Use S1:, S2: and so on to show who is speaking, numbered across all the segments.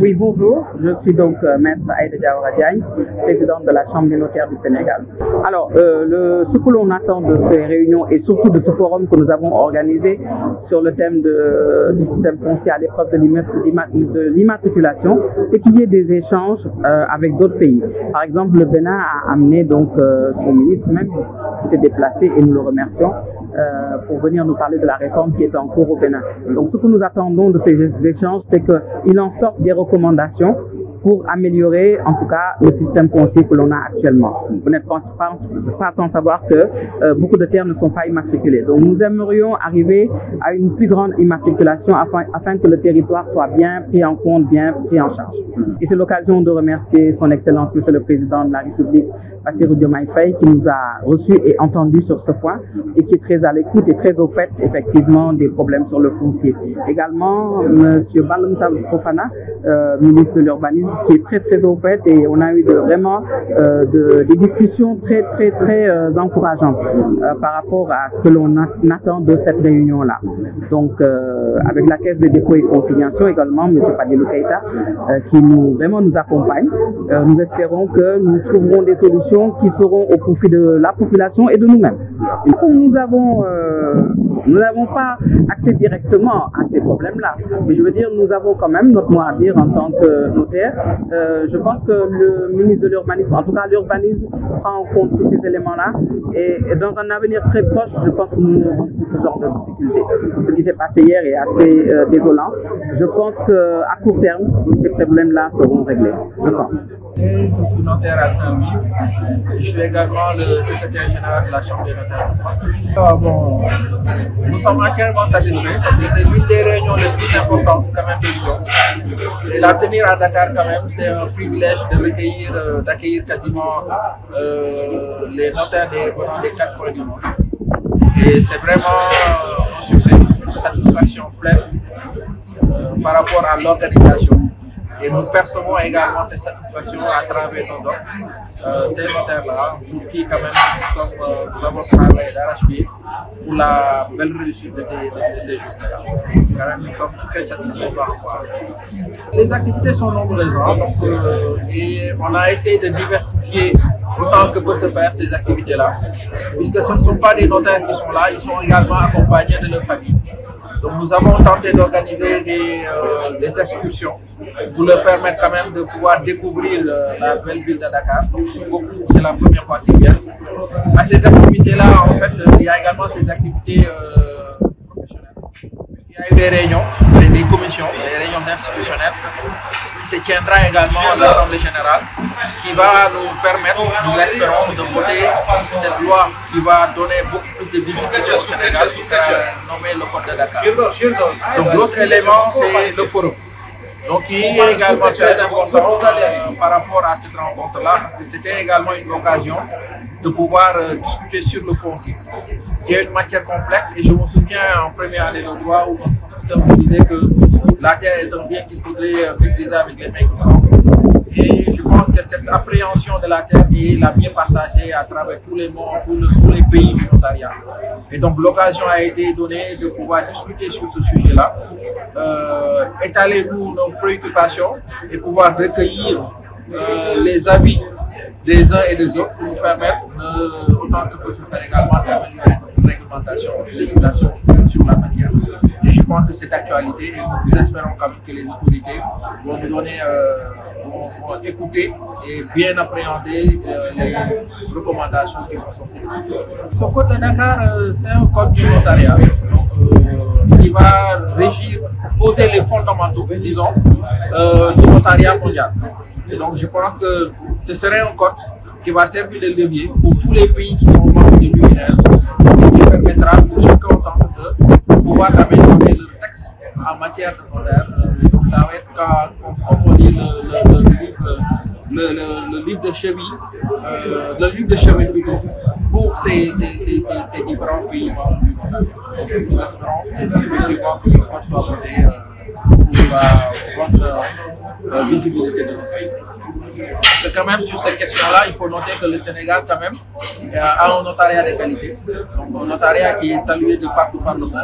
S1: Oui, bonjour, je suis donc Maître Aïda Diawara Diagne, présidente de la Chambre des notaires du Sénégal. Alors, ce que l'on attend de ces réunions et surtout de ce forum que nous avons organisé sur le thème du système foncier à l'épreuve de l'immatriculation, c'est qu'il y ait des échanges avec d'autres pays. Par exemple, le Bénin a amené donc son ministre même qui s'est déplacé et nous le remercions pour venir nous parler de la réforme qui est en cours au Bénin. Donc, ce que nous attendons de ces échanges, c'est qu'il en sorte des recommandations pour améliorer en tout cas le système foncier que l'on a actuellement. Vous n'êtes pas sans savoir que beaucoup de terres ne sont pas immatriculées. Donc nous aimerions arriver à une plus grande immatriculation afin que le territoire soit bien pris en compte, bien pris en charge. Et c'est l'occasion de remercier son Excellence Monsieur le Président de la République, Bassirou Diomaye Faye, qui nous a reçus et entendus sur ce point et qui est très à l'écoute et très au fait effectivement des problèmes sur le foncier. Également Monsieur Baloum Fofana, ministre de l'Urbanisme, qui est très au fait, et on a eu vraiment des discussions très encourageantes par rapport à ce que l'on attend de cette réunion-là. Donc avec la Caisse de dépôt et consignation également, M. Fadilou Keïta, qui vraiment nous accompagne. Nous espérons que nous trouverons des solutions qui seront au profit de la population et de nous-mêmes. Nous n'avons pas accès directement à ces problèmes-là, mais je veux dire, nous avons quand même notre mot à dire en tant que notaire. Je pense que le ministre de l'Urbanisme, en tout cas l'urbanisme, prend en compte tous ces éléments-là et dans un avenir très proche, je pense que nous aurons ce genre de difficultés. Ce qui s'est passé hier est assez désolant. Je pense qu'à court terme, ces problèmes-là seront réglés. Je pense.
S2: Je suis notaire à Saint-Louis. Je suis également le secrétaire général de la Chambre des notaires. Bon, nous sommes entièrement satisfaits parce que c'est l'une des réunions les plus importantes quand même de l'Union. Et la tenir à Dakar quand même, c'est un privilège de d'accueillir quasiment les notaires venant des 4 coins du monde. Et c'est vraiment un succès, une satisfaction pleine par rapport à l'organisation. Et nous percevons également cette satisfaction à travers nos offres. Ces notaires-là, pour qui quand même nous avons travaillé d'arrache-pied pour la belle réussite de ces journées-là. Quand même, nous sommes très satisfaits par rapport à ça. Les activités sont nombreuses, donc, et on a essayé de diversifier autant que peut se faire ces activités-là, puisque ce ne sont pas des notaires qui sont là, ils sont également accompagnés de leur famille. Donc nous avons tenté d'organiser des excursions pour leur permettre quand même de pouvoir découvrir la belle ville de Dakar. Beaucoup, c'est la première fois qu'ils viennent. À ces activités-là, en fait, il y a également ces activités professionnelles. Il y a eu des réunions, des commissions, des réunions institutionnelles. Il se tiendra également à l'Assemblée générale qui va nous permettre, nous l'espérons, de voter cette loi qui va donner beaucoup plus de visibilité au Sénégal, qui sera nommé le Code de Dakar. Donc l'autre élément, c'est le forum. Donc il est également très important par rapport à cette rencontre-là, parce que c'était également une occasion de pouvoir discuter sur le foncier. Il y a une matière complexe et je me souviens en première année de droit où on disait que la terre est un bien qu'il faudrait utiliser avec les mains. Et je pense que cette appréhension de la terre est la bien partagée à travers tous les pays du notariat. Et donc l'occasion a été donnée de pouvoir discuter sur ce sujet-là, étaler nos préoccupations et pouvoir recueillir les avis des uns et des autres pour nous permettre, autant que possible, également d'améliorer notre réglementation, législation sur la matière. Et je pense que c'est d'actualité et nous espérons quand même que les autorités vont nous donner, vont écouter et bien appréhender les recommandations qui vont sortir. Ce code de Dakar, c'est un code du notariat qui va régir, poser les fondamentaux, disons, du notariat mondial. Et donc je pense que ce serait un code qui va servir de levier pour tous les pays qui sont membres de l'UNL et qui permettra pour chacun de pouvoir améliorer leur texte en matière de notaire. Donc ça va être, comme on dit, le livre de cheville, plutôt, pour ces différents pays membres du notariat. Donc nous espérons effectivement que ce code soit voté pour visibilité de notre pays. Parce que quand même sur cette question-là, il faut noter que le Sénégal quand même a un notariat de qualité, donc un notariat qui est salué de partout par le monde,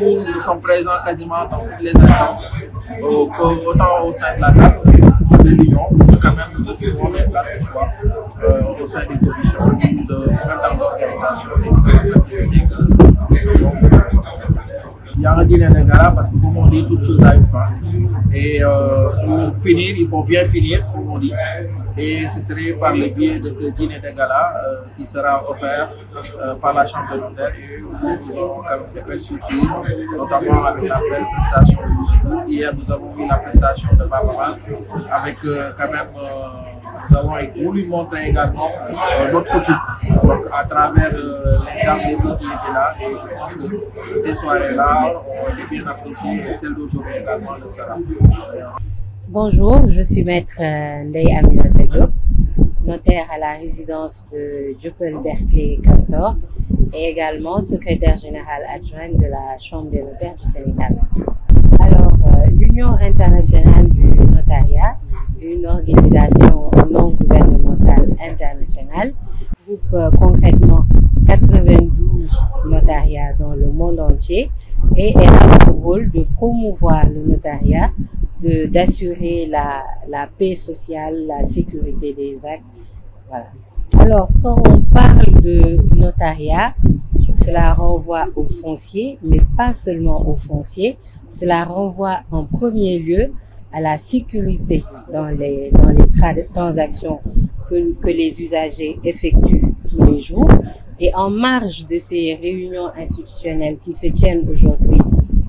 S2: où nous sommes présents quasiment dans toutes les instances, autant au sein de la CAF que de l'Union, où quand même nous occupons des places de choix au sein des commissions, même dans l'organisation Il y a un dîner de gala parce que comme on dit, toutes choses à une fin. Et pour finir, il faut bien finir, comme on dit. Et ce serait par le biais de ce dîner de gala qui sera offert par la Chambre de notaire. Et nous aurons quand même des belles surprises, notamment avec la belle prestation de Youssou. Hier, nous avons eu la prestation de Baba avec quand même. Nous avons voulu montrer également notre coutume, donc à travers les dames et tout qui étaient là. Et je pense que ces soirées-là ont été bien appréciées et celle d'aujourd'hui également le sera.
S3: Bonjour, je suis maître Ndeye Aminata Diop, notaire à la résidence de Dieuppeul-Derklé Castor et également secrétaire général adjoint de la Chambre des notaires du Sénégal. Alors, l'Union internationale du notariat, une organisation non gouvernementale internationale, groupe concrètement 92 notariats dans le monde entier et elle a pour rôle de promouvoir le notariat, d'assurer la paix sociale, la sécurité des actes. Voilà. Alors, quand on parle de notariat, cela renvoie au foncier, mais pas seulement au foncier, cela renvoie en premier lieu à la sécurité dans les transactions que les usagers effectuent tous les jours. Et en marge de ces réunions institutionnelles qui se tiennent aujourd'hui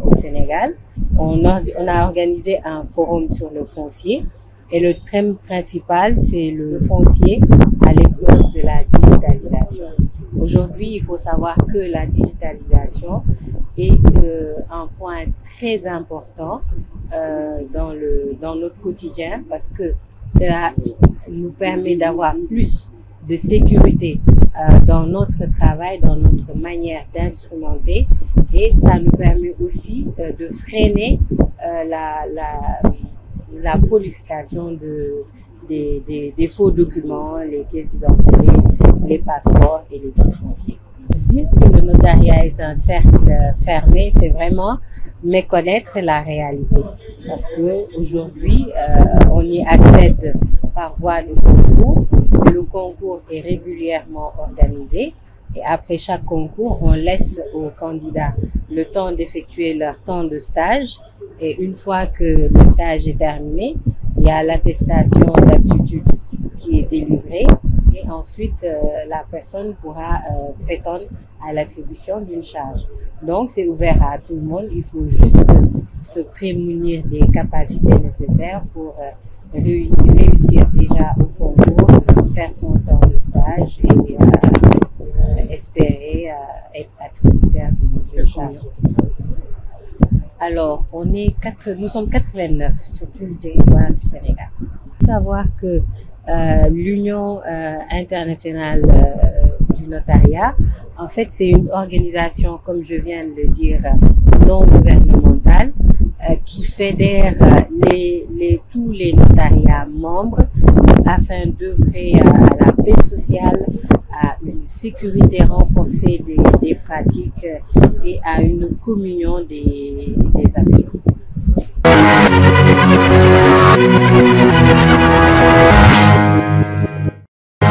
S3: au Sénégal, on a organisé un forum sur le foncier et le thème principal, c'est le foncier à l'épreuve de la digitalisation. Aujourd'hui, il faut savoir que la digitalisation est un point très important dans notre quotidien parce que cela nous permet d'avoir plus de sécurité dans notre travail, dans notre manière d'instrumenter et ça nous permet aussi de freiner la prolification des faux documents, les pièces d'identité, les passeports et les titres fonciers. Dire que le notariat est un cercle fermé, c'est vraiment méconnaître la réalité. Parce qu'aujourd'hui, on y accède par voie de concours. Le concours est régulièrement organisé et après chaque concours, on laisse aux candidats le temps d'effectuer leur temps de stage et une fois que le stage est terminé, il y a l'attestation d'aptitude qui est délivrée et ensuite la personne pourra prétendre à l'attribution d'une charge. Donc c'est ouvert à tout le monde, il faut juste se prémunir des capacités nécessaires pour réussir déjà au concours, faire son temps de stage et espérer être attributaire d'une charge. Alors, nous sommes 89 sur tout le territoire du Sénégal. Il faut savoir que l'Union internationale du notariat, en fait, c'est une organisation, comme je viens de le dire, non gouvernementale, qui fédère tous les notariats membres afin d'œuvrer à la paix sociale, à une sécurité renforcée des pratiques et à une communion des actions.